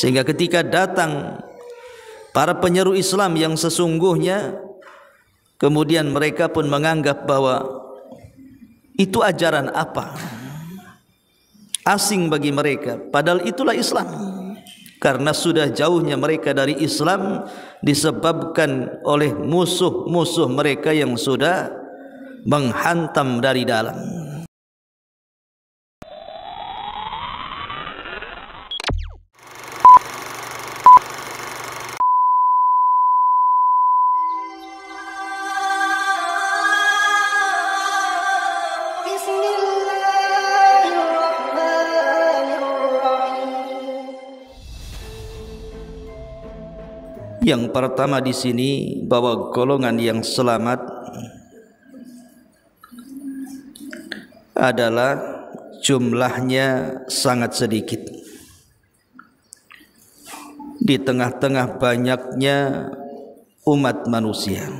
Sehingga ketika datang para penyeru Islam yang sesungguhnya, kemudian mereka pun menganggap bahwa itu ajaran apa, asing bagi mereka, padahal itulah Islam. Karena sudah jauhnya mereka dari Islam disebabkan oleh musuh-musuh mereka yang sudah menghantam dari dalam. Yang pertama di sini, bahwa golongan yang selamat adalah jumlahnya sangat sedikit di tengah-tengah banyaknya umat manusia.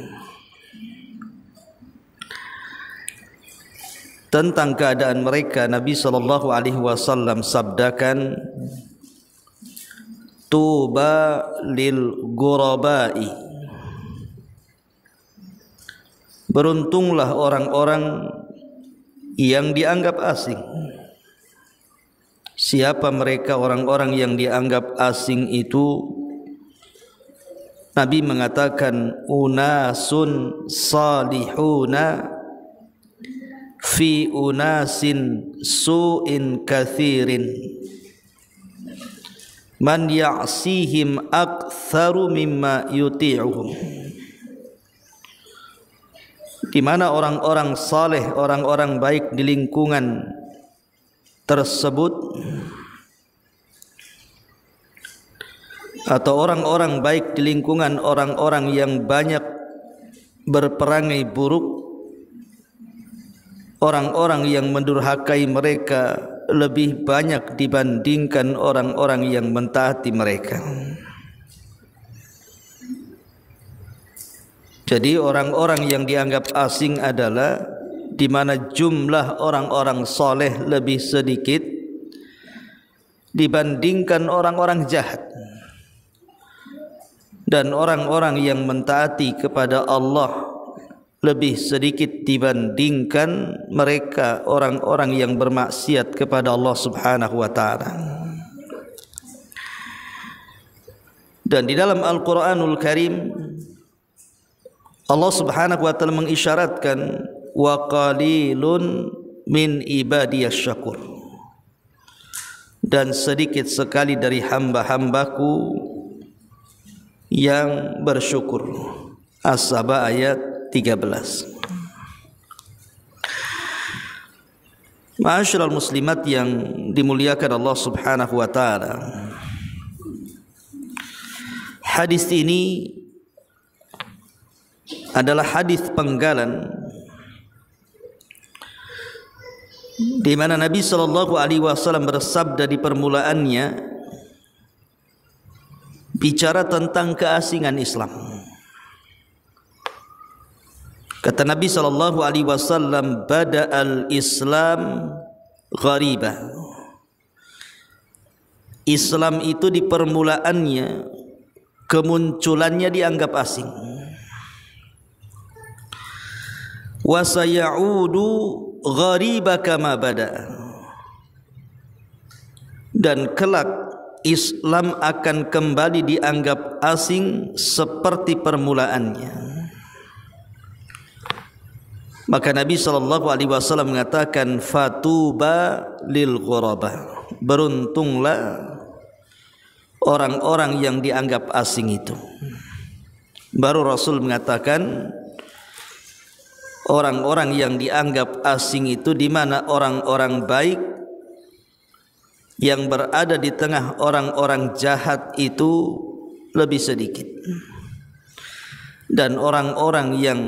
Tentang keadaan mereka, Nabi SAW sabdakan, tuba lil ghurabai, beruntunglah orang-orang yang dianggap asing. Siapa mereka orang-orang yang dianggap asing itu? Nabi mengatakan, unasun salihuna fi unasin su'in kathirin, man ya'sihim aktsaru mimma yuti'uhum. Di mana orang-orang saleh, orang-orang baik di lingkungan tersebut, atau orang-orang baik di lingkungan orang-orang yang banyak berperangai buruk, orang-orang yang mendurhakai mereka lebih banyak dibandingkan orang-orang yang mentaati mereka. Jadi orang-orang yang dianggap asing adalah di mana jumlah orang-orang soleh lebih sedikit dibandingkan orang-orang jahat, dan orang-orang yang mentaati kepada Allah lebih sedikit dibandingkan mereka orang-orang yang bermaksiat kepada Allah Subhanahu wa taala. Dan di dalam Al-Qur'anul Karim Allah Subhanahu wa taala mengisyaratkan, wa qalilun min ibadiyas syakur, dan sedikit sekali dari hamba-hambaku yang bersyukur. As-Saba ayat 13. Ma'asyiral muslimat yang dimuliakan Allah Subhanahu wa taala, hadis ini adalah hadis penggalan di mana Nabi sallallahu alaihi wasallam bersabda di permulaannya, bicara tentang keasingan Islam. Kata Nabi sallallahu alaihi wasallam, bada'al Islam ghariba. Islam itu di permulaannya, kemunculannya dianggap asing. Wa sayaudu ghariba kama bada. Dan kelak Islam akan kembali dianggap asing seperti permulaannya. Maka Nabi SAW mengatakan, fatuba lil ghuraba, beruntunglah orang-orang yang dianggap asing itu. Baru Rasul mengatakan orang-orang yang dianggap asing itu di mana orang-orang baik yang berada di tengah orang-orang jahat itu lebih sedikit, dan orang-orang yang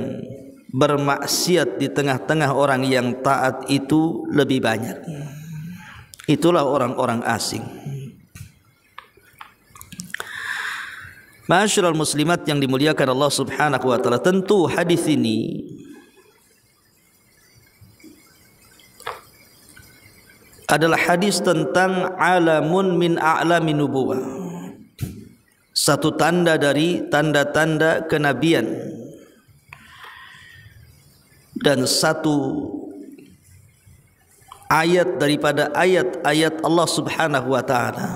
bermaksiat di tengah-tengah orang yang taat itu lebih banyak. Itulah orang-orang asing. Ma'asyiral muslimat yang dimuliakan Allah Subhanahu wa taala, tentu hadis ini adalah hadis tentang alamun min a'lamin nubuwah, satu tanda dari tanda-tanda kenabian dan satu ayat daripada ayat-ayat Allah Subhanahu wa taala,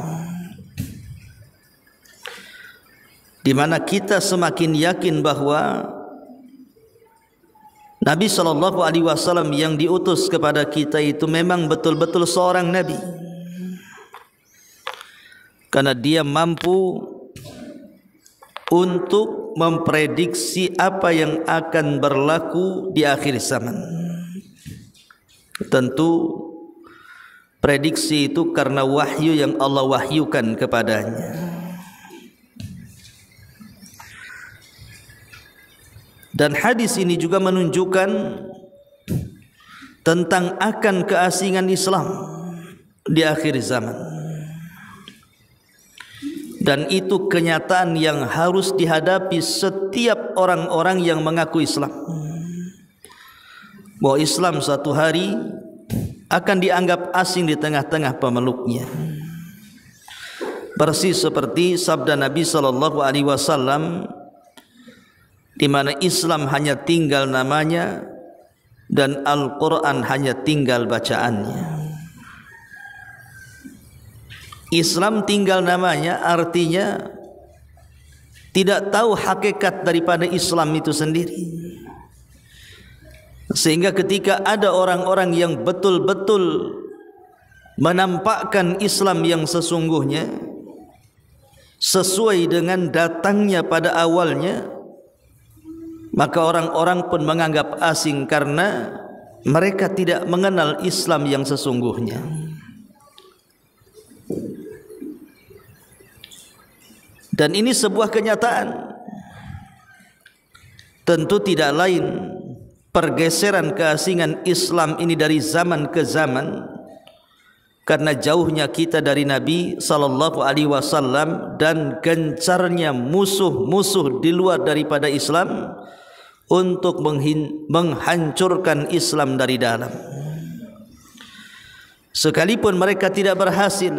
di mana kita semakin yakin bahwa Nabi sallallahu alaihi wasallam yang diutus kepada kita itu memang betul-betul seorang nabi, karena dia mampu untuk memprediksi apa yang akan berlaku di akhir zaman. Tentu prediksi itu karena wahyu yang Allah wahyukan kepadanya. Dan hadis ini juga menunjukkan tentang akan keasingan Islam di akhir zaman. Dan itu kenyataan yang harus dihadapi setiap orang-orang yang mengaku Islam, bahwa Islam suatu hari akan dianggap asing di tengah-tengah pemeluknya. Persis seperti sabda Nabi sallallahu alaihi wasallam, di mana Islam hanya tinggal namanya dan Al-Quran hanya tinggal bacaannya. Islam tinggal namanya artinya tidak tahu hakikat daripada Islam itu sendiri. Sehingga ketika ada orang-orang yang betul-betul menampakkan Islam yang sesungguhnya sesuai dengan datangnya pada awalnya, maka orang-orang pun menganggap asing karena mereka tidak mengenal Islam yang sesungguhnya. Dan ini sebuah kenyataan. Tentu tidak lain pergeseran keasingan Islam ini dari zaman ke zaman karena jauhnya kita dari Nabi sallallahu alaihi wasallam dan gencarnya musuh-musuh di luar daripada Islam untuk menghancurkan Islam dari dalam. Sekalipun mereka tidak berhasil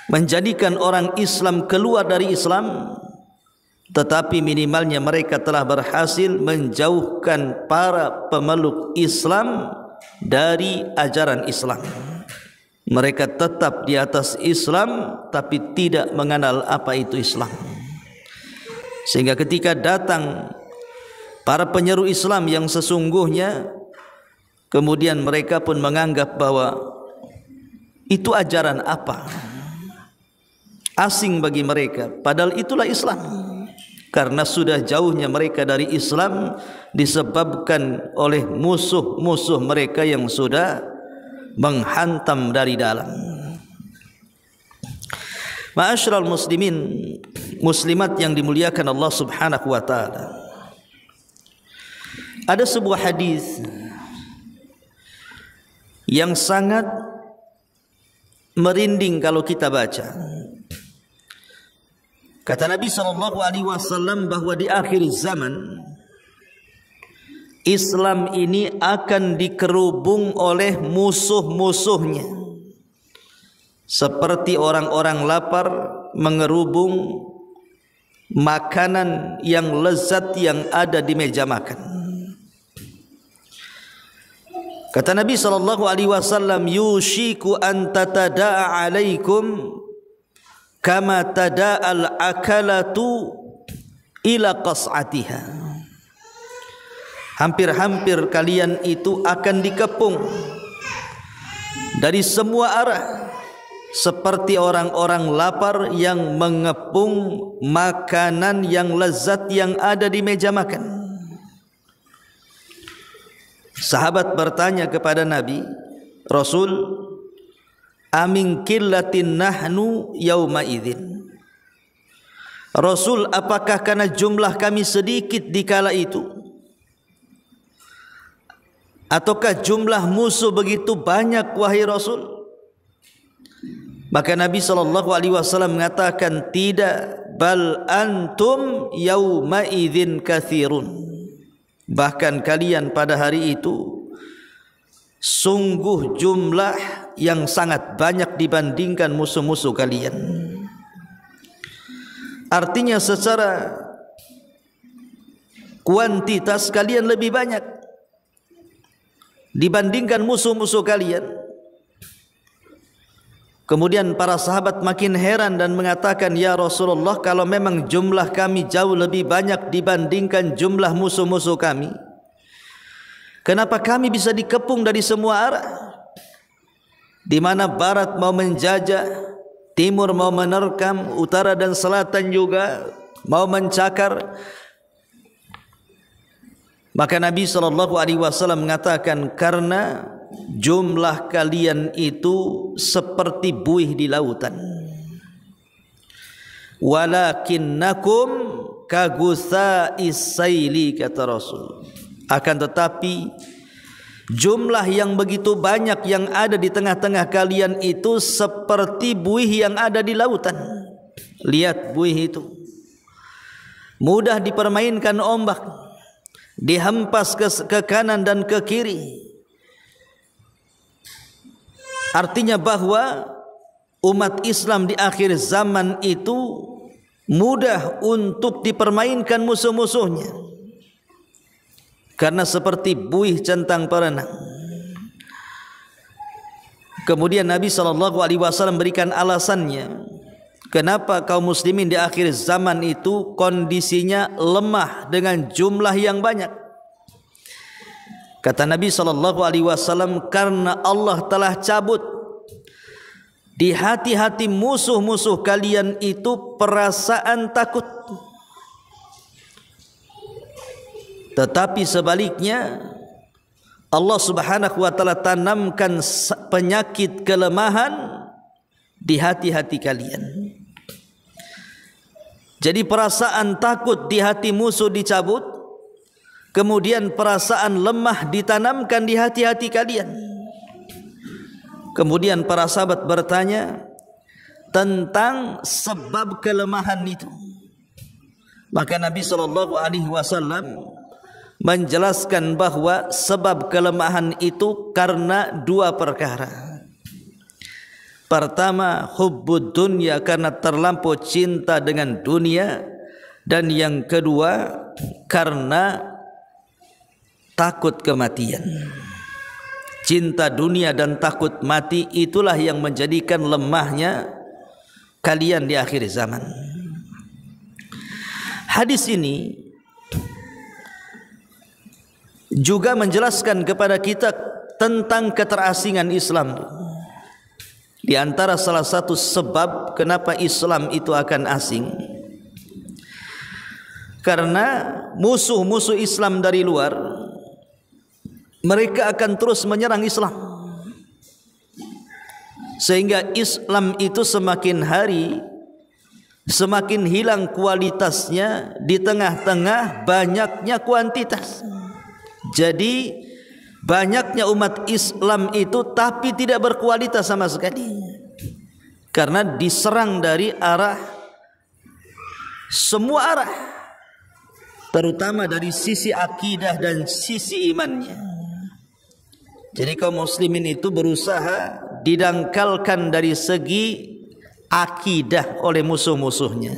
menjadikan orang Islam keluar dari Islam, tetapi minimalnya mereka telah berhasil menjauhkan para pemeluk Islam dari ajaran Islam. Mereka tetap di atas Islam tapi tidak mengenal apa itu Islam. Sehingga ketika datang para penyeru Islam yang sesungguhnya, kemudian mereka pun menganggap bahwa itu ajaran apa? Asing bagi mereka, padahal itulah Islam. Karena sudah jauhnya mereka dari Islam disebabkan oleh musuh-musuh mereka yang sudah menghantam dari dalam. Ma'asyiral muslimin, muslimat yang dimuliakan Allah Subhanahu wa taala. Ada sebuah hadis yang sangat merinding kalau kita baca. Kata Nabi sallallahu alaihi wasallam bahwa di akhir zaman Islam ini akan dikerubung oleh musuh-musuhnya. Seperti orang-orang lapar mengerubung makanan yang lezat yang ada di meja makan. Kata Nabi sallallahu alaihi wasallam, yushiku an tatada'a alaikum kama tada'al akalatu ila qas'atiha. Hampir-hampir kalian itu akan dikepung dari semua arah seperti orang-orang lapar yang mengepung makanan yang lezat yang ada di meja makan. Sahabat bertanya kepada Nabi, Rasul, amin killatin nahnu yauma idzin. Rasul, apakah karena jumlah kami sedikit di kala itu, ataukah jumlah musuh begitu banyak wahai Rasul? Maka Nabi sallallahu alaihi wasallam mengatakan, tidak, bal antum yauma idzin katsirun. Bahkan kalian pada hari itu sungguh jumlah yang sangat banyak dibandingkan musuh-musuh kalian. Artinya secara kuantitas kalian lebih banyak dibandingkan musuh-musuh kalian. Kemudian para sahabat makin heran dan mengatakan, ya Rasulullah, kalau memang jumlah kami jauh lebih banyak dibandingkan jumlah musuh-musuh kami, kenapa kami bisa dikepung dari semua arah? Di mana barat mau menjajah, timur mau menerkam, utara dan selatan juga mau mencakar. Maka Nabi SAW mengatakan, karena jumlah kalian itu seperti buih di lautan. Walakinnakum kagutha'is saili, kata Rasul. Akan tetapi jumlah yang begitu banyak yang ada di tengah-tengah kalian itu seperti buih yang ada di lautan. Lihat buih itu, mudah dipermainkan ombak, dihempas ke kanan dan ke kiri. Artinya bahwa umat Islam di akhir zaman itu mudah untuk dipermainkan musuh-musuhnya, karena seperti buih centang perenang. Kemudian Nabi SAW berikan alasannya kenapa kaum muslimin di akhir zaman itu kondisinya lemah dengan jumlah yang banyak. Kata Nabi SAW, karena Allah telah cabut di hati-hati musuh-musuh kalian itu perasaan takut. Tetapi sebaliknya, Allah Subhanahu wa taala tanamkan penyakit kelemahan di hati-hati kalian. Jadi perasaan takut di hati musuh dicabut, kemudian perasaan lemah ditanamkan di hati-hati kalian. Kemudian para sahabat bertanya tentang sebab kelemahan itu. Maka Nabi SAW menjelaskan bahwa sebab kelemahan itu karena dua perkara. Pertama, hubbud dunya, karena terlampau cinta dengan dunia. Dan yang kedua, karena takut kematian. Cinta dunia dan takut mati itulah yang menjadikan lemahnya kalian di akhir zaman. Hadis ini juga menjelaskan kepada kita tentang keterasingan Islam. Di antara salah satu sebab kenapa Islam itu akan asing, karena musuh-musuh Islam dari luar, mereka akan terus menyerang Islam, sehingga Islam itu semakin hari semakin hilang kualitasnya di tengah-tengah banyaknya kuantitas. Jadi banyaknya umat Islam itu tapi tidak berkualitas sama sekali, karena diserang dari arah, semua arah, terutama dari sisi akidah dan sisi imannya. Jadi kaum muslimin itu berusaha didangkalkan dari segi akidah oleh musuh-musuhnya.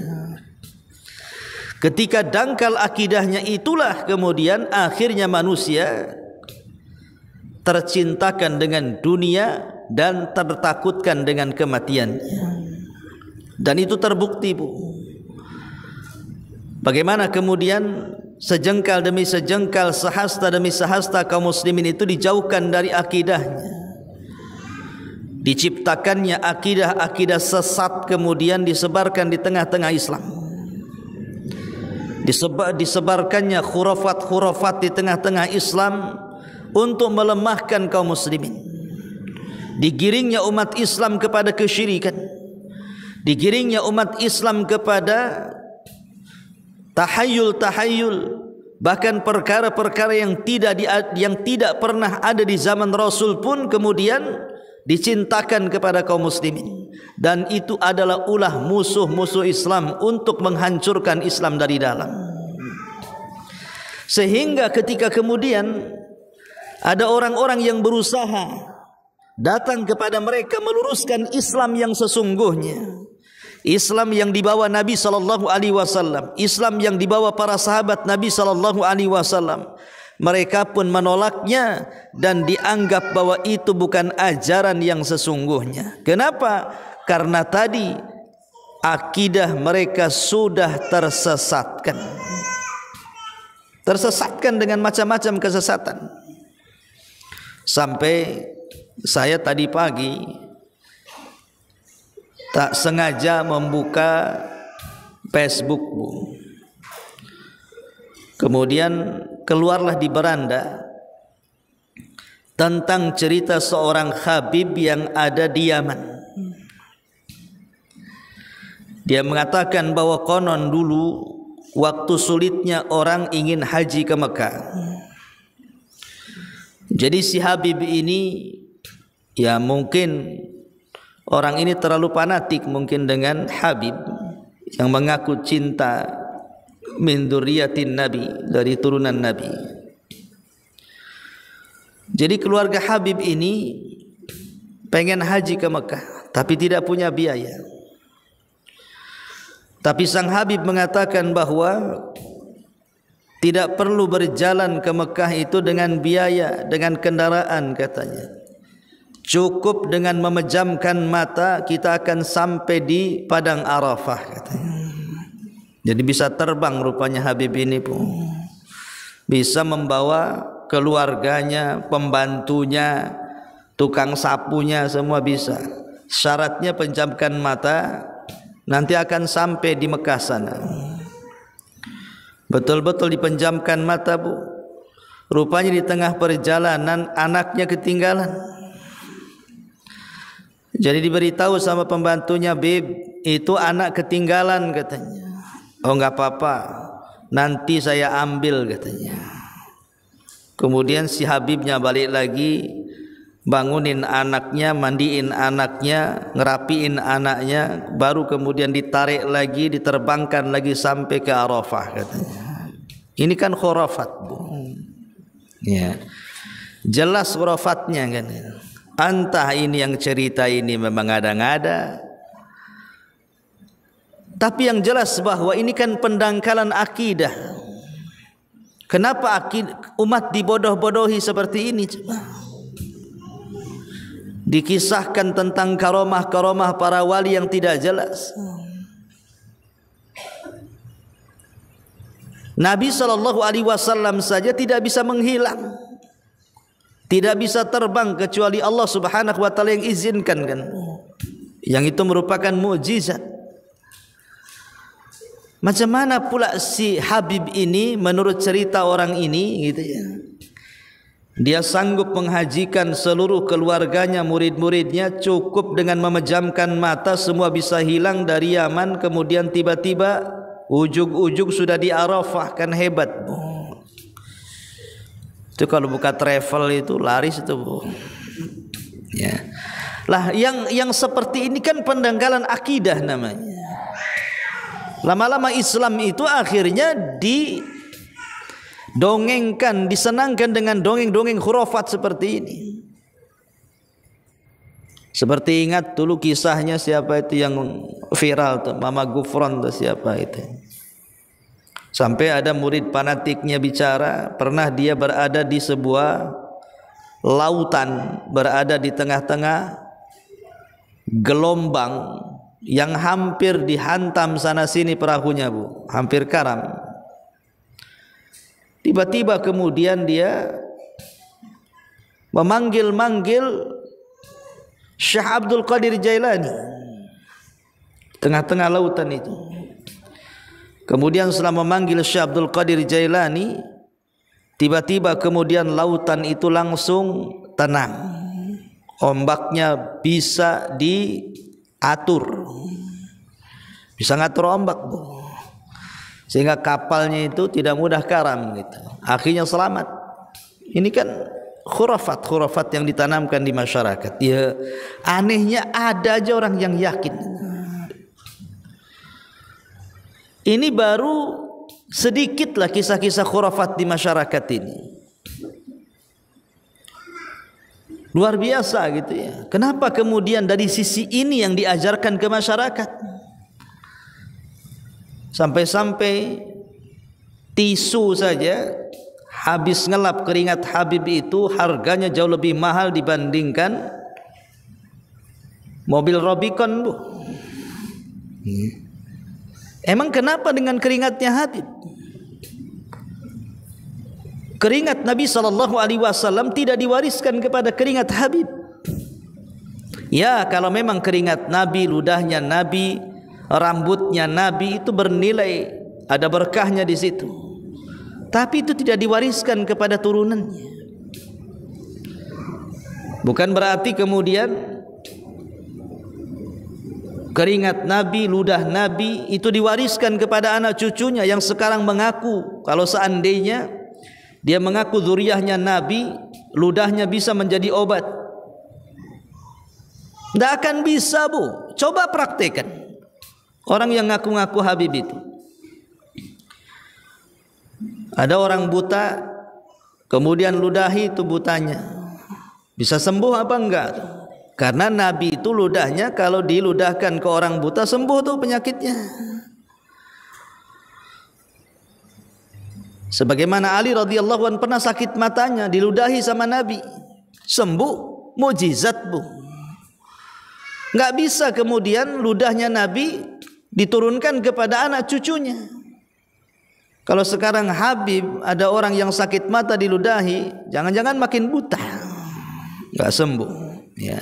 Ketika dangkal akidahnya itulah kemudian akhirnya manusia tercintakan dengan dunia dan tertakutkan dengan kematian. Dan itu terbukti, Bu. Bagaimana kemudian sejengkal demi sejengkal, sehasta demi sehasta kaum muslimin itu dijauhkan dari akidahnya, diciptakannya akidah-akidah sesat kemudian disebarkan di tengah-tengah Islam, disebarkannya khurafat-khurafat di tengah-tengah Islam untuk melemahkan kaum muslimin. Digiringnya umat Islam kepada kesyirikan, digiringnya umat Islam kepada tahayul-tahayul, bahkan perkara-perkara yang tidak pernah ada di zaman Rasul pun kemudian dicintakan kepada kaum muslimin. Dan itu adalah ulah musuh-musuh Islam untuk menghancurkan Islam dari dalam. Sehingga ketika kemudian ada orang-orang yang berusaha datang kepada mereka meluruskan Islam yang sesungguhnya, Islam yang dibawa Nabi sallallahu alaihi wasallam, Islam yang dibawa para sahabat Nabi sallallahu alaihi wasallam, mereka pun menolaknya dan dianggap bahwa itu bukan ajaran yang sesungguhnya. Kenapa? Karena tadi akidah mereka sudah tersesatkan. Tersesatkan dengan macam-macam kesesatan. Sampai saya tadi pagi tak sengaja membuka Facebook, Bu. Kemudian keluarlah di beranda tentang cerita seorang Habib yang ada di Yaman. Dia mengatakan bahwa konon dulu waktu sulitnya orang ingin haji ke Mekah. Jadi si Habib ini, ya mungkin orang ini terlalu fanatik mungkin dengan Habib yang mengaku cinta min dzurriyyatin Nabi, dari turunan Nabi. Jadi keluarga Habib ini pengen haji ke Mekah tapi tidak punya biaya. Tapi sang Habib mengatakan bahwa tidak perlu berjalan ke Mekah itu dengan biaya, dengan kendaraan katanya. Cukup dengan memejamkan mata kita akan sampai di Padang Arafah katanya. Jadi bisa terbang rupanya Habib ini pun. Bisa membawa keluarganya, pembantunya, tukang sapunya, semua bisa. Syaratnya pejamkan mata, nanti akan sampai di Mekah sana. Betul-betul dipejamkan mata, Bu. Rupanya di tengah perjalanan anaknya ketinggalan. Jadi diberitahu sama pembantunya, "Bib, itu anak ketinggalan," katanya. "Oh, enggak apa-apa, nanti saya ambil," katanya. Kemudian si Habibnya balik lagi, bangunin anaknya, mandiin anaknya, ngerapiin anaknya, baru kemudian ditarik lagi, diterbangkan lagi sampai ke Arafah katanya. Ini kan khurafat, Bu. Ya. Jelas khurafatnya kan. Entah ini yang cerita ini memang ada-ada. Tapi yang jelas bahwa ini kan pendangkalan akidah. Kenapa umat dibodoh-bodohi seperti ini? Coba. Dikisahkan tentang karomah-karomah para wali yang tidak jelas. Nabi SAW saja tidak bisa menghilang, tidak bisa terbang kecuali Allah Subhanahu wa taala yang izinkan kan. Yang itu merupakan mukjizat. Macam mana pula si Habib ini menurut cerita orang ini gitu ya. Dia sanggup menghajikan seluruh keluarganya, murid-muridnya, cukup dengan memejamkan mata semua bisa hilang dari Yaman, kemudian tiba-tiba ujug-ujug sudah di Arafah, kan hebat, Bu. Itu kalau buka travel itu laris itu, Bu. Ya. Lah yang seperti ini kan pendangkalan akidah namanya. Lama-lama Islam itu akhirnya didongengkan, disenangkan dengan dongeng-dongeng khurafat seperti ini. Seperti ingat dulu kisahnya siapa itu yang viral tuh, Mama Gufron tuh siapa itu. Sampai ada murid fanatiknya bicara, pernah dia berada di sebuah lautan, berada di tengah-tengah gelombang yang hampir dihantam sana sini perahunya, Bu, hampir karam. Tiba-tiba kemudian dia memanggil-manggil Syekh Abdul Qadir Jailani, tengah-tengah lautan itu. Kemudian setelah memanggil Syekh Abdul Qadir Jailani, tiba-tiba kemudian lautan itu langsung tenang. Ombaknya bisa diatur, bisa ngatur ombak, Bu. Sehingga kapalnya itu tidak mudah karam gitu. Akhirnya selamat. Ini kan khurafat yang ditanamkan di masyarakat. Ya, anehnya ada aja orang yang yakin. Ini baru sedikitlah kisah-kisah khurafat di masyarakat ini. Luar biasa gitu ya. Kenapa kemudian dari sisi ini yang diajarkan ke masyarakat? Sampai-sampai tisu saja habis ngelap keringat Habib itu harganya jauh lebih mahal dibandingkan mobil Rubicon, Bu. Emang kenapa dengan keringatnya Habib? Keringat Nabi SAW tidak diwariskan kepada keringat Habib. Ya, kalau memang keringat Nabi, ludahnya Nabi, rambutnya Nabi itu bernilai, ada berkahnya di situ. Tapi itu tidak diwariskan kepada turunannya. Bukan berarti kemudian keringat Nabi, ludah Nabi itu diwariskan kepada anak cucunya yang sekarang mengaku kalau seandainya dia mengaku zuriyahnya Nabi, ludahnya bisa menjadi obat. Tidak akan bisa, Bu. Coba praktekkan. Orang yang ngaku-ngaku Habib itu. Ada orang buta, kemudian ludahi itu butanya. Bisa sembuh apa enggak? Karena Nabi itu ludahnya kalau diludahkan ke orang buta sembuh tuh penyakitnya. Sebagaimana Ali radhiyallahu anhu pernah sakit matanya, diludahi sama Nabi, sembuh, mukjizat, Bu. Enggak bisa kemudian ludahnya Nabi diturunkan kepada anak cucunya. Kalau sekarang Habib ada orang yang sakit mata diludahi, jangan-jangan makin buta, enggak sembuh, ya.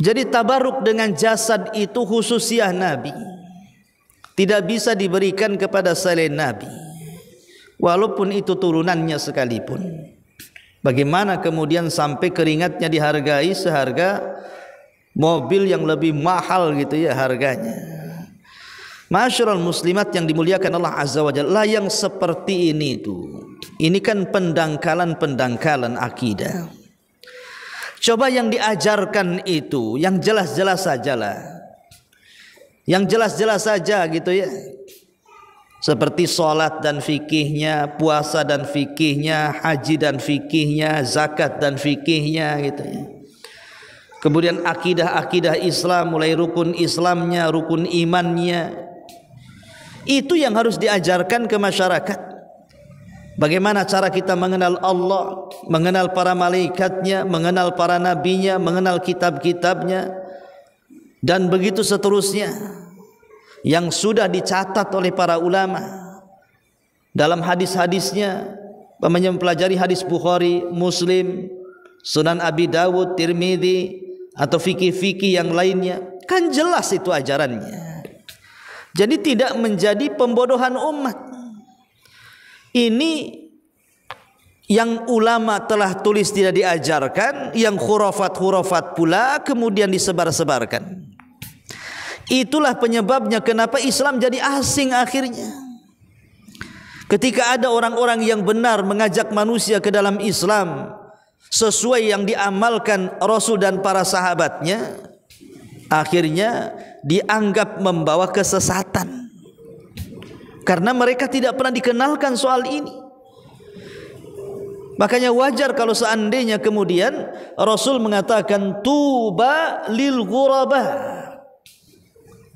Jadi tabaruk dengan jasad itu khususiah Nabi, tidak bisa diberikan kepada selain Nabi, walaupun itu turunannya sekalipun. Bagaimana kemudian sampai keringatnya dihargai seharga mobil yang lebih mahal gitu ya harganya. Ma'asyiral muslimat yang dimuliakan Allah Azza wa Jalla, yang seperti ini itu, ini kan pendangkalan akidah. Coba yang diajarkan itu yang jelas-jelas sajalah, yang jelas-jelas saja gitu ya, seperti sholat dan fikihnya, puasa dan fikihnya, haji dan fikihnya, zakat dan fikihnya gitu ya. Kemudian akidah Islam, mulai rukun Islamnya, rukun imannya, itu yang harus diajarkan ke masyarakat. Bagaimana cara kita mengenal Allah, mengenal para malaikatnya, mengenal para nabinya, mengenal kitab-kitabnya, dan begitu seterusnya, yang sudah dicatat oleh para ulama dalam hadis-hadisnya. Mempelajari hadis Bukhari, Muslim, Sunan Abi Dawud, Tirmidzi, atau fikih-fikih yang lainnya, kan jelas itu ajarannya. Jadi tidak menjadi pembodohan umat. Ini yang ulama telah tulis tidak diajarkan, yang khurafat-khurafat pula kemudian disebar-sebarkan. Itulah penyebabnya kenapa Islam jadi asing akhirnya. Ketika ada orang-orang yang benar mengajak manusia ke dalam Islam sesuai yang diamalkan Rasul dan para sahabatnya, akhirnya dianggap membawa kesesatan. Karena mereka tidak pernah dikenalkan soal ini. Makanya wajar kalau seandainya kemudian Rasul mengatakan tuba lil ghuraba,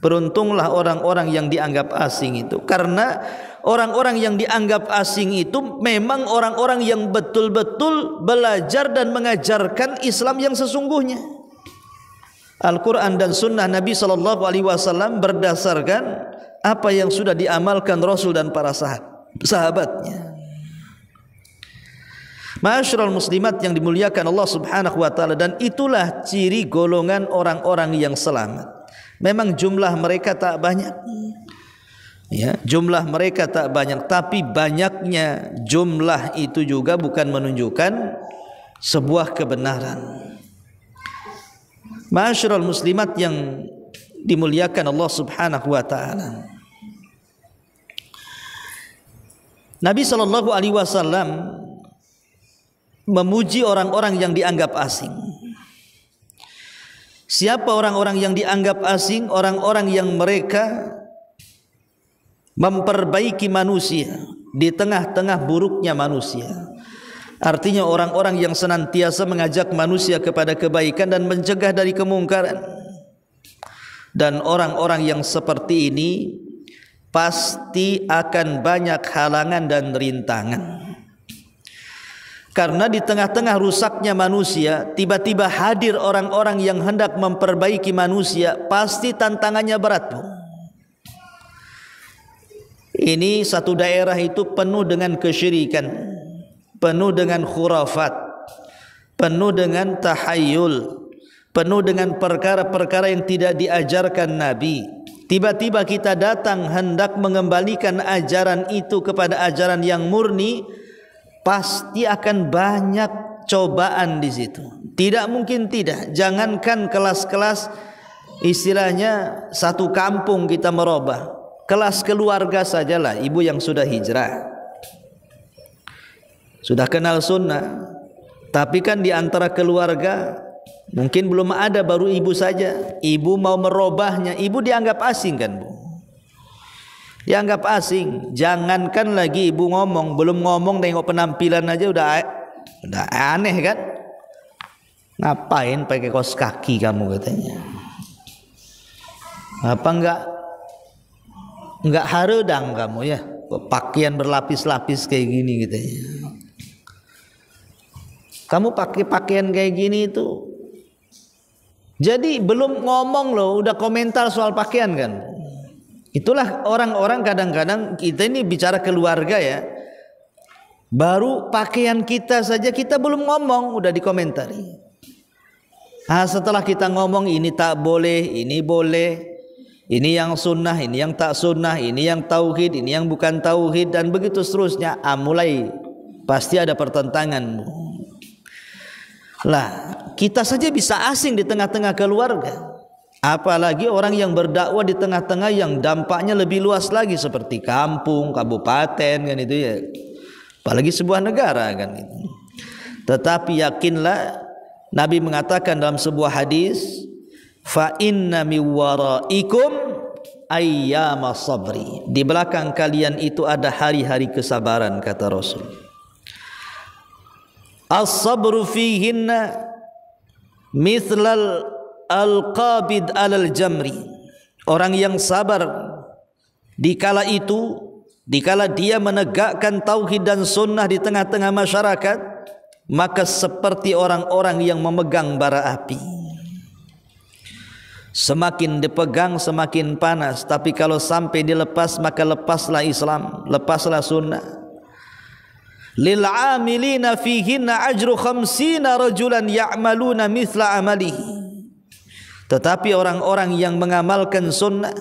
beruntunglah orang-orang yang dianggap asing itu. Karena orang-orang yang dianggap asing itu memang orang-orang yang betul-betul belajar dan mengajarkan Islam yang sesungguhnya. Al-Quran dan Sunnah Nabi SAW berdasarkan apa yang sudah diamalkan Rasul dan para sahabatnya. Ma'asyiral muslimat yang dimuliakan Allah Subhanahu wa taala, dan itulah ciri golongan orang-orang yang selamat. Memang jumlah mereka tak banyak. Ya, jumlah mereka tak banyak, tapi banyaknya jumlah itu juga bukan menunjukkan sebuah kebenaran. Ma'asyiral muslimat yang dimuliakan Allah Subhanahu wa taala. Nabi SAW memuji orang-orang yang dianggap asing. Siapa orang-orang yang dianggap asing? Orang-orang yang mereka memperbaiki manusia di tengah-tengah buruknya manusia. Artinya orang-orang yang senantiasa mengajak manusia kepada kebaikan dan mencegah dari kemungkaran. Dan orang-orang yang seperti ini pasti akan banyak halangan dan rintangan. Karena di tengah-tengah rusaknya manusia, tiba-tiba hadir orang-orang yang hendak memperbaiki manusia, pasti tantangannya berat. Ini satu daerah itu penuh dengan kesyirikan, penuh dengan khurafat, penuh dengan tahayul, penuh dengan perkara-perkara yang tidak diajarkan Nabi. Tiba-tiba kita datang hendak mengembalikan ajaran itu kepada ajaran yang murni, pasti akan banyak cobaan di situ. Tidak mungkin tidak. Jangankan kelas-kelas, istilahnya satu kampung kita merubah, kelas keluarga sajalah. Ibu yang sudah hijrah, sudah kenal sunnah, tapi kan di antara keluarga mungkin belum ada, baru ibu saja. Ibu mau merubahnya, ibu dianggap asing kan, Bu? Dianggap asing. Jangankan lagi ibu ngomong, belum ngomong tengok penampilan aja udah aneh kan? Ngapain pakai kaos kaki kamu katanya? Apa enggak haredang kamu ya? Pakaian berlapis-lapis kayak gini katanya. Kamu pakai pakaian kayak gini itu. Jadi belum ngomong loh udah komentar soal pakaian kan? Itulah orang-orang kadang-kadang, kita ini bicara keluarga ya, baru pakaian kita saja kita belum ngomong udah dikomentari. Setelah kita ngomong ini tak boleh, ini boleh, ini yang sunnah, ini yang tak sunnah, ini yang tauhid, ini yang bukan tauhid, dan begitu seterusnya. Mulai pasti ada pertentangan. Lah, kita saja bisa asing di tengah-tengah keluarga, apalagi orang yang berdakwah di tengah-tengah yang dampaknya lebih luas lagi seperti kampung, kabupaten kan itu ya, apalagi sebuah negara kan itu. Tetapi yakinlah, Nabi mengatakan dalam sebuah hadis, fa inna mi waraikum ayyama sabri, di belakang kalian itu ada hari-hari kesabaran, kata Rasul. As-sabru fihinna mithlal al-qabid alal jamri, orang yang sabar dikala itu, dikala dia menegakkan tauhid dan sunnah di tengah-tengah masyarakat, maka seperti orang-orang yang memegang bara api. Semakin dipegang semakin panas, tapi kalau sampai dilepas maka lepaslah Islam, lepaslah sunnah. Lil amilina fihinna ajru 50 rajulan ya'maluna mithla amalihi, tetapi orang-orang yang mengamalkan sunnah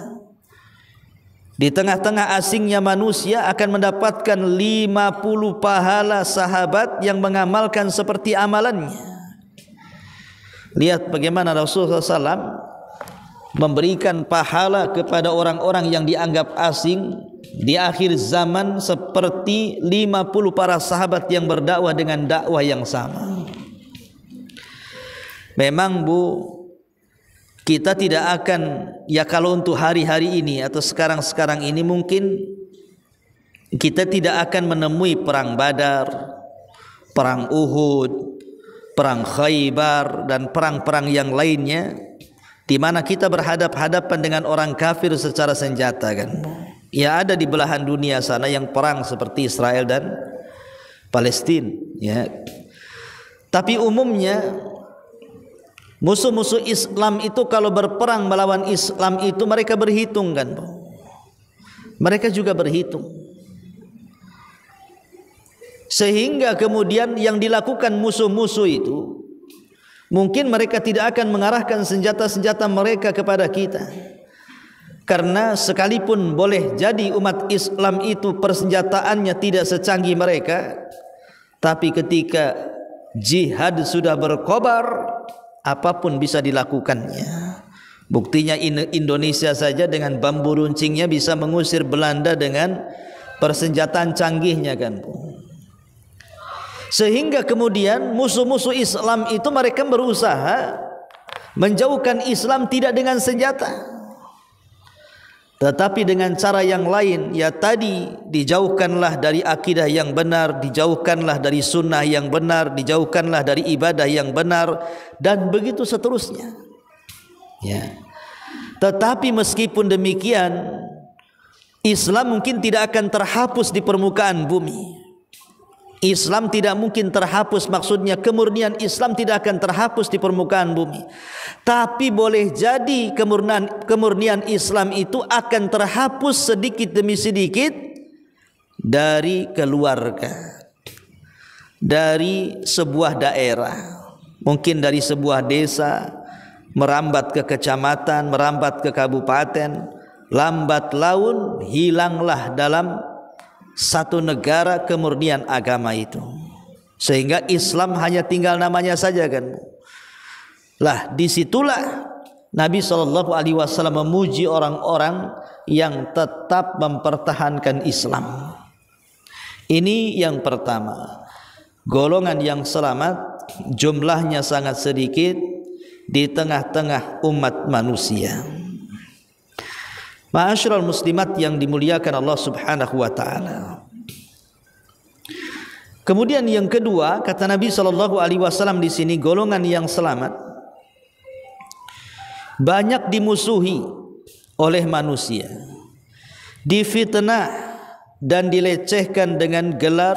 di tengah-tengah asingnya manusia akan mendapatkan 50 pahala sahabat yang mengamalkan seperti amalannya. Lihat bagaimana Rasulullah SAW memberikan pahala kepada orang-orang yang dianggap asing di akhir zaman seperti 50 para sahabat yang berdakwah dengan dakwah yang sama. Memang Bu, kita tidak akan, ya kalau untuk hari-hari ini atau sekarang-sekarang ini mungkin kita tidak akan menemui perang Badar, perang Uhud, perang Khaybar, dan perang-perang yang lainnya di mana kita berhadap-hadapan dengan orang kafir secara senjata kan. Ya ada di belahan dunia sana yang perang seperti Israel dan Palestina ya. Tapi umumnya musuh-musuh Islam itu kalau berperang melawan Islam itu mereka berhitung kan. Mereka juga berhitung. Sehingga kemudian yang dilakukan musuh-musuh itu, mungkin mereka tidak akan mengarahkan senjata-senjata mereka kepada kita. Karena sekalipun boleh jadi umat Islam itu persenjataannya tidak secanggih mereka, tapi ketika jihad sudah berkobar, apapun bisa dilakukannya. Buktinya Indonesia saja dengan bambu runcingnya bisa mengusir Belanda dengan persenjataan canggihnya kan. Sehingga kemudian musuh-musuh Islam itu mereka berusaha menjauhkan Islam tidak dengan senjata, tetapi dengan cara yang lain. Ya tadi, dijauhkanlah dari akidah yang benar, dijauhkanlah dari sunnah yang benar, dijauhkanlah dari ibadah yang benar, dan begitu seterusnya. Ya. Tetapi meskipun demikian, Islam mungkin tidak akan terhapus di permukaan bumi. Islam tidak mungkin terhapus, maksudnya kemurnian Islam tidak akan terhapus di permukaan bumi. Tapi boleh jadi kemurnian Islam itu akan terhapus sedikit demi sedikit dari keluarga, dari sebuah daerah, mungkin dari sebuah desa, merambat ke kecamatan, merambat ke kabupaten, lambat laun hilanglah dalam satu negara kemurnian agama itu, sehingga Islam hanya tinggal namanya saja kan. Lah disitulah Nabi SAW memuji orang-orang yang tetap mempertahankan Islam. Ini yang pertama. Golongan yang selamat jumlahnya sangat sedikit di tengah-tengah umat manusia. Ma'asyiral muslimat yang dimuliakan Allah Subhanahu wa taala. Kemudian yang kedua, kata Nabi SAW di sini, golongan yang selamat banyak dimusuhi oleh manusia, difitnah dan dilecehkan dengan gelar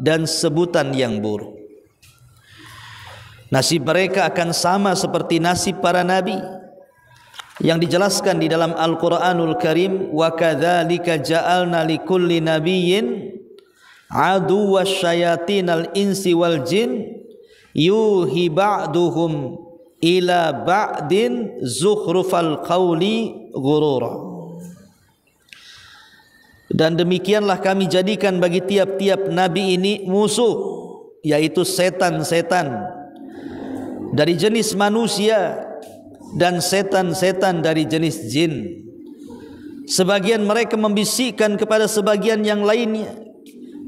dan sebutan yang buruk. Nasib mereka akan sama seperti nasib para nabi yang dijelaskan di dalam Al-Qur'anul Karim, wa kadzalika ja'alna likulli nabiyyin aduwwasy syayatinal insi wal jin yuhi ba'duhum ila ba'din zukhrufal qawli ghurura. Dan demikianlah kami jadikan bagi tiap-tiap nabi ini musuh, yaitu setan-setan dari jenis manusia dan setan-setan dari jenis jin. Sebagian mereka membisikkan kepada sebagian yang lainnya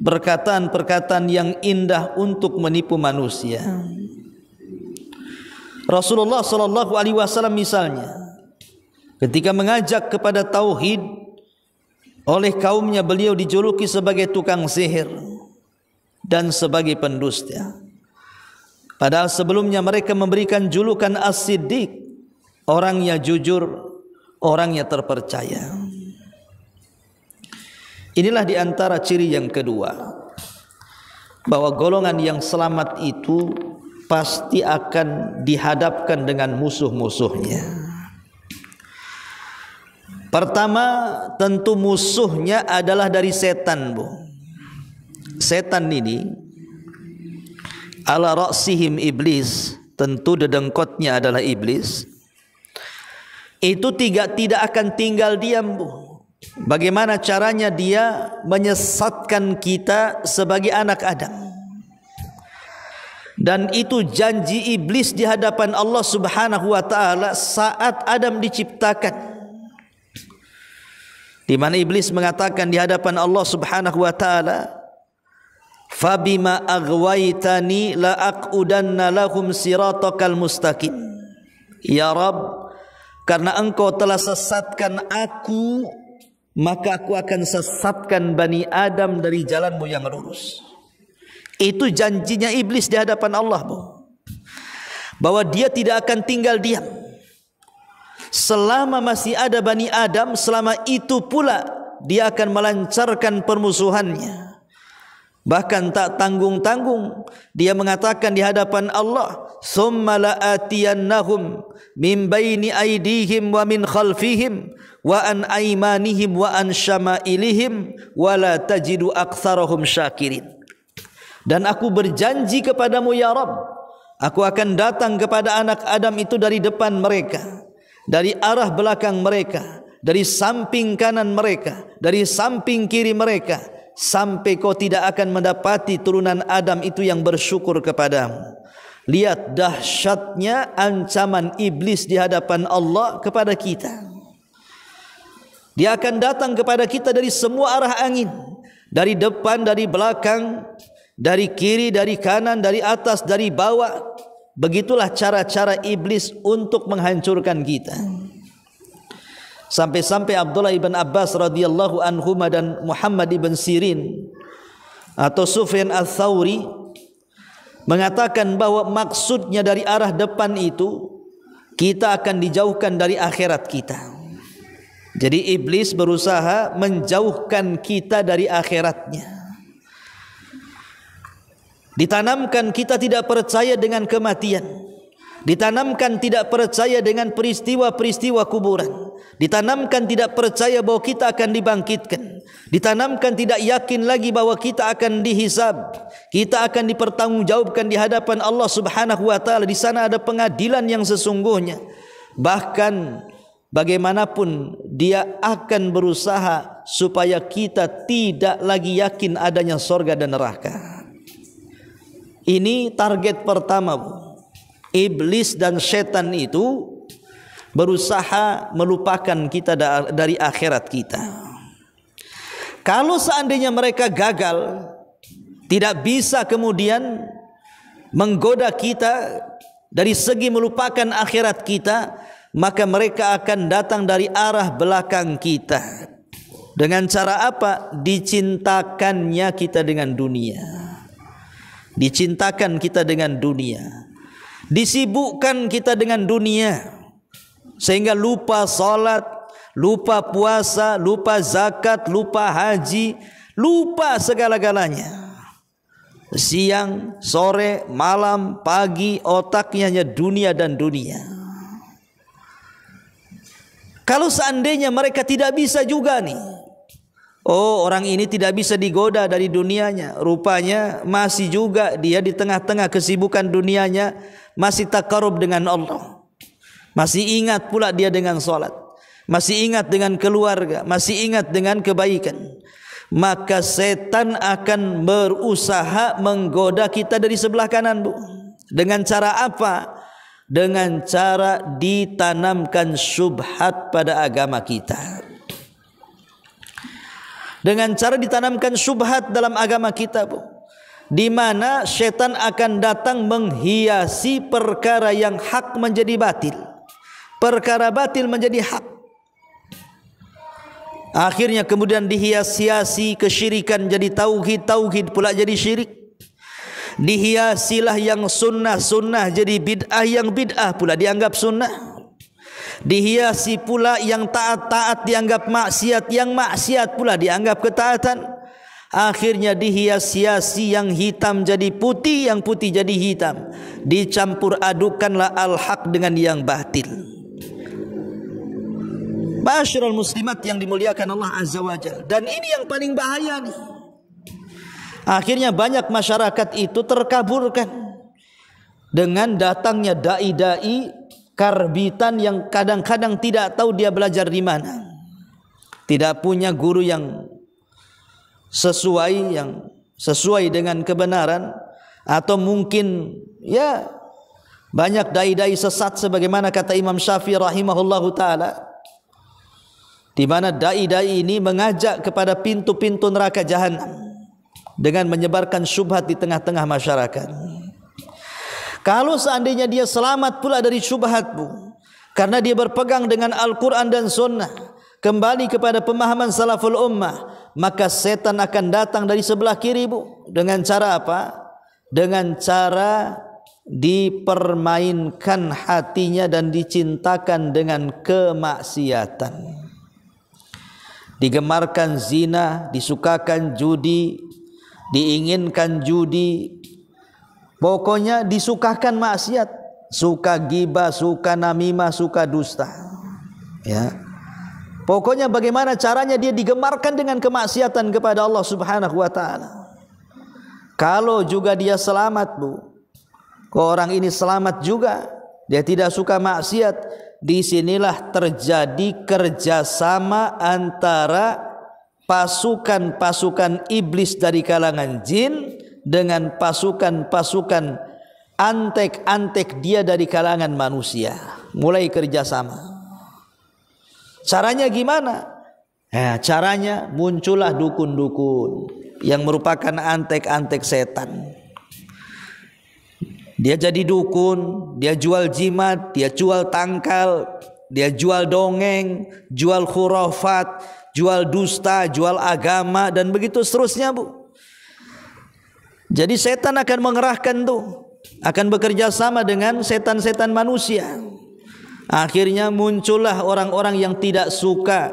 perkataan-perkataan yang indah untuk menipu manusia. Rasulullah SAW misalnya ketika mengajak kepada tauhid, oleh kaumnya beliau dijuluki sebagai tukang sihir dan sebagai pendusta. Padahal sebelumnya mereka memberikan julukan As-Siddiq, orangnya jujur, orangnya terpercaya. Inilah di antara ciri yang kedua, bahwa golongan yang selamat itu pasti akan dihadapkan dengan musuh-musuhnya. Pertama, tentu musuhnya adalah dari setan, Bu. Setan ini ala ra'sihim iblis, tentu dedengkotnya adalah iblis. Itu tidak akan tinggal diam, Bu. Bagaimana caranya dia menyesatkan kita sebagai anak Adam. Dan itu janji iblis di hadapan Allah Subhanahu wa taala saat Adam diciptakan, di mana iblis mengatakan di hadapan Allah Subhanahu wa taala, "Fabima aghwaytani la aqudanna lahum siratakal mustaqim." Ya Rabb, karena engkau telah sesatkan aku, maka aku akan sesatkan Bani Adam dari jalanmu yang lurus. Itu janjinya iblis di hadapan Allah, Bu, bahwa dia tidak akan tinggal diam. Selama masih ada Bani Adam, selama itu pula dia akan melancarkan permusuhannya. Bahkan tak tanggung-tanggung dia mengatakan di hadapan Allah, "Tsumma la'atiyannahum min baini aydihim wa min khalfihim wa an aymanihim wa an syama'ilihim wa la tajidu aktsarahum syakirin." Dan aku berjanji kepadamu ya Rabb, aku akan datang kepada anak Adam itu dari depan mereka, dari arah belakang mereka, dari samping kanan mereka, dari samping kiri mereka, sampai kau tidak akan mendapati turunan Adam itu yang bersyukur kepadamu. Lihat dahsyatnya ancaman iblis di hadapan Allah kepada kita. Dia akan datang kepada kita dari semua arah angin, dari depan, dari belakang, dari kiri, dari kanan, dari atas, dari bawah. Begitulah cara-cara iblis untuk menghancurkan kita. Sampai-sampai Abdullah ibn Abbas radhiyallahu anhuma dan Muhammad ibn Sirin atau Sufyan al-Thawri mengatakan bahwa maksudnya dari arah depan itu kita akan dijauhkan dari akhirat kita. Jadi iblis berusaha menjauhkan kita dari akhiratnya. Ditanamkan kita tidak percaya dengan kematian. Ditanamkan tidak percaya dengan peristiwa-peristiwa kuburan. Ditanamkan tidak percaya bahwa kita akan dibangkitkan. Ditanamkan tidak yakin lagi bahwa kita akan dihisab. Kita akan dipertanggungjawabkan di hadapan Allah Subhanahu wa taala. Di sana ada pengadilan yang sesungguhnya. Bahkan bagaimanapun dia akan berusaha supaya kita tidak lagi yakin adanya surga dan neraka. Ini target pertama, Bu. Iblis dan setan itu berusaha melupakan kita dari akhirat kita. Kalau seandainya mereka gagal, tidak bisa kemudian menggoda kita dari segi melupakan akhirat kita, maka mereka akan datang dari arah belakang kita. Dengan cara apa? Dicintakannya kita dengan dunia. Dicintakan kita dengan dunia. Disibukkan kita dengan dunia. Sehingga lupa salat, lupa puasa, lupa zakat, lupa haji, lupa segala-galanya. Siang, sore, malam, pagi, otaknya hanya dunia dan dunia. Kalau seandainya mereka tidak bisa juga nih, oh, orang ini tidak bisa digoda dari dunianya. Rupanya masih juga dia di tengah-tengah kesibukan dunianya masih takarub dengan Allah. Masih ingat pula dia dengan salat. Masih ingat dengan keluarga, masih ingat dengan kebaikan. Maka setan akan berusaha menggoda kita dari sebelah kanan, Bu. Dengan cara apa? Dengan cara ditanamkan syubhat pada agama kita. Dengan cara ditanamkan syubhat dalam agama kita, Bu, di mana setan akan datang menghiasi perkara yang hak menjadi batil, perkara batil menjadi hak. Akhirnya kemudian dihias-hiasi kesyirikan jadi tauhid, tauhid pula jadi syirik. Dihiasilah yang sunnah-sunnah jadi bid'ah, yang bid'ah pula dianggap sunnah. Dihiasi pula yang taat-taat dianggap maksiat, yang maksiat pula dianggap ketaatan. Akhirnya dihias-hiasi yang hitam jadi putih, yang putih jadi hitam. Dicampur adukanlah al-haq dengan yang batil. Ma'asyiral muslimat yang dimuliakan Allah Azza wa Jalla. Dan ini yang paling bahaya nih. Akhirnya banyak masyarakat itu terkaburkan dengan datangnya dai-dai karbitan yang kadang-kadang tidak tahu dia belajar di mana. Tidak punya guru yang sesuai dengan kebenaran, atau mungkin ya banyak dai-dai sesat sebagaimana kata Imam Syafi'i rahimahullahu taala, di mana dai-dai ini mengajak kepada pintu-pintu neraka jahanam dengan menyebarkan syubhat di tengah-tengah masyarakat. Kalau seandainya dia selamat pula dari syubhat, Bu, karena dia berpegang dengan Al-Quran dan Sunnah, kembali kepada pemahaman salaful ummah, maka setan akan datang dari sebelah kiri, Bu. Dengan cara apa? Dengan cara dipermainkan hatinya dan dicintakan dengan kemaksiatan. Digemarkan zina, disukakan judi, diinginkan judi, pokoknya disukakan maksiat, suka ghibah, suka namimah, suka dusta. Ya. Pokoknya bagaimana caranya dia digemarkan dengan kemaksiatan kepada Allah Subhanahu wa taala. Kalau juga dia selamat, Bu, kalau orang ini selamat juga, dia tidak suka maksiat, disinilah terjadi kerjasama antara pasukan-pasukan iblis dari kalangan jin dengan pasukan-pasukan antek-antek dia dari kalangan manusia. Mulai kerjasama. Caranya gimana? Caranya muncullah dukun-dukun yang merupakan antek-antek setan. Dia jadi dukun, dia jual jimat, dia jual tangkal, dia jual dongeng, jual khurafat, jual dusta, jual agama, dan begitu seterusnya, Bu. Jadi setan akan mengerahkan tuh, akan bekerja sama dengan setan-setan manusia. Akhirnya muncullah orang-orang yang tidak suka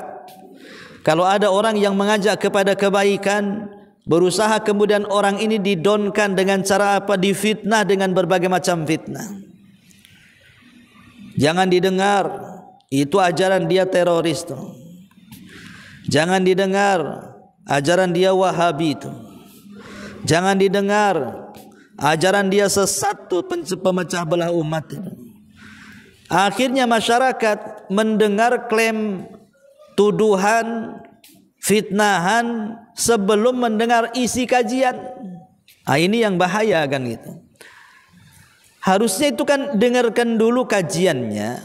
Kalau ada orang yang mengajak kepada kebaikan, berusaha kemudian orang ini didonkan dengan cara apa? Difitnah dengan berbagai macam fitnah. Jangan didengar, itu ajaran dia teroris tuh. Jangan didengar, ajaran dia Wahabi itu. Jangan didengar, ajaran dia sesat tuh, pemecah belah umat itu. Akhirnya masyarakat mendengar klaim, tuduhan, fitnahan sebelum mendengar isi kajian. Ini yang bahaya kan gitu. Harusnya itu kan dengarkan dulu kajiannya,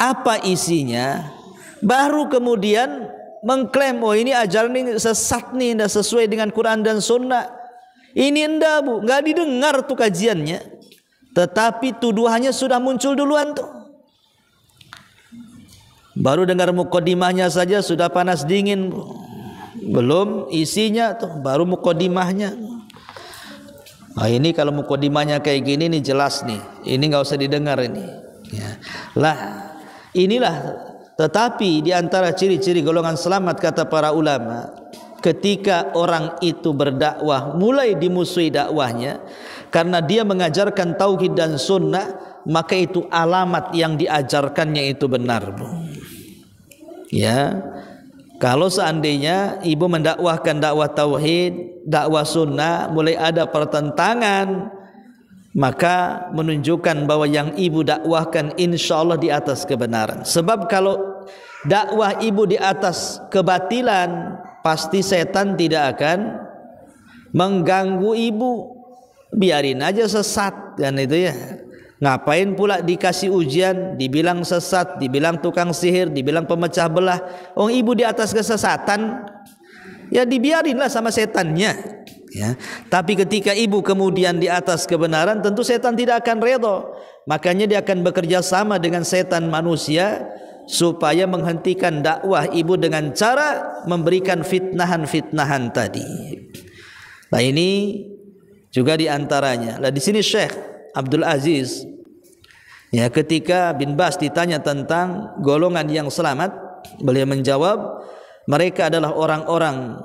apa isinya, baru kemudian mengklaim, oh ini ajaran ini sesat nih, tidak sesuai dengan Quran dan Sunnah. Ini enggak bu, nggak didengar tuh kajiannya, tetapi tuduhannya sudah muncul duluan tuh. Baru dengar mukodimahnya saja sudah panas dingin bu. Belum isinya tuh, baru mukodimahnya. Nah ini kalau mukodimahnya kayak gini nih jelas nih, ini nggak usah didengar ini. Ya. Lah inilah, tetapi di antara ciri-ciri golongan selamat kata para ulama, ketika orang itu berdakwah mulai dimusuhi dakwahnya karena dia mengajarkan tauhid dan sunnah, maka itu alamat yang diajarkannya itu benar bu. Ya, kalau seandainya ibu mendakwahkan dakwah tauhid, dakwah sunnah, mulai ada pertentangan, maka menunjukkan bahwa yang ibu dakwahkan insya Allah di atas kebenaran. Sebab kalau dakwah ibu di atas kebatilan, pasti setan tidak akan mengganggu ibu. Biarin aja sesat kan itu ya. Ngapain pula dikasih ujian, dibilang sesat, dibilang tukang sihir, dibilang pemecah belah. Oh ibu di atas kesesatan, ya dibiarinlah sama setannya. Ya. Tapi ketika ibu kemudian di atas kebenaran, tentu setan tidak akan redha. Makanya dia akan bekerja sama dengan setan manusia supaya menghentikan dakwah ibu dengan cara memberikan fitnahan-fitnahan tadi. Nah ini juga diantaranya. Nah di sini Syekh Abdul Aziz, ya ketika bin Bas ditanya tentang golongan yang selamat, beliau menjawab, mereka adalah orang-orang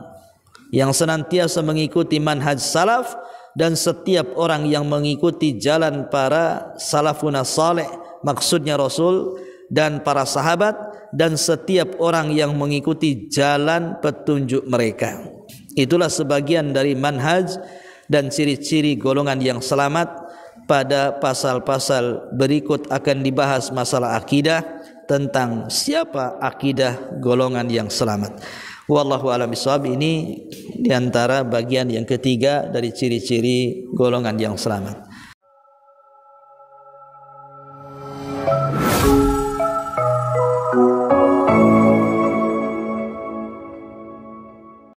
yang senantiasa mengikuti manhaj salaf dan setiap orang yang mengikuti jalan para salafun saleh, maksudnya Rasul dan para sahabat, dan setiap orang yang mengikuti jalan petunjuk mereka. Itulah sebagian dari manhaj dan ciri-ciri golongan yang selamat. Pada pasal-pasal berikut akan dibahas masalah akidah, tentang siapa akidah golongan yang selamat. Wallahu a'lam bishawab. Ini diantara bagian yang ketiga dari ciri-ciri golongan yang selamat.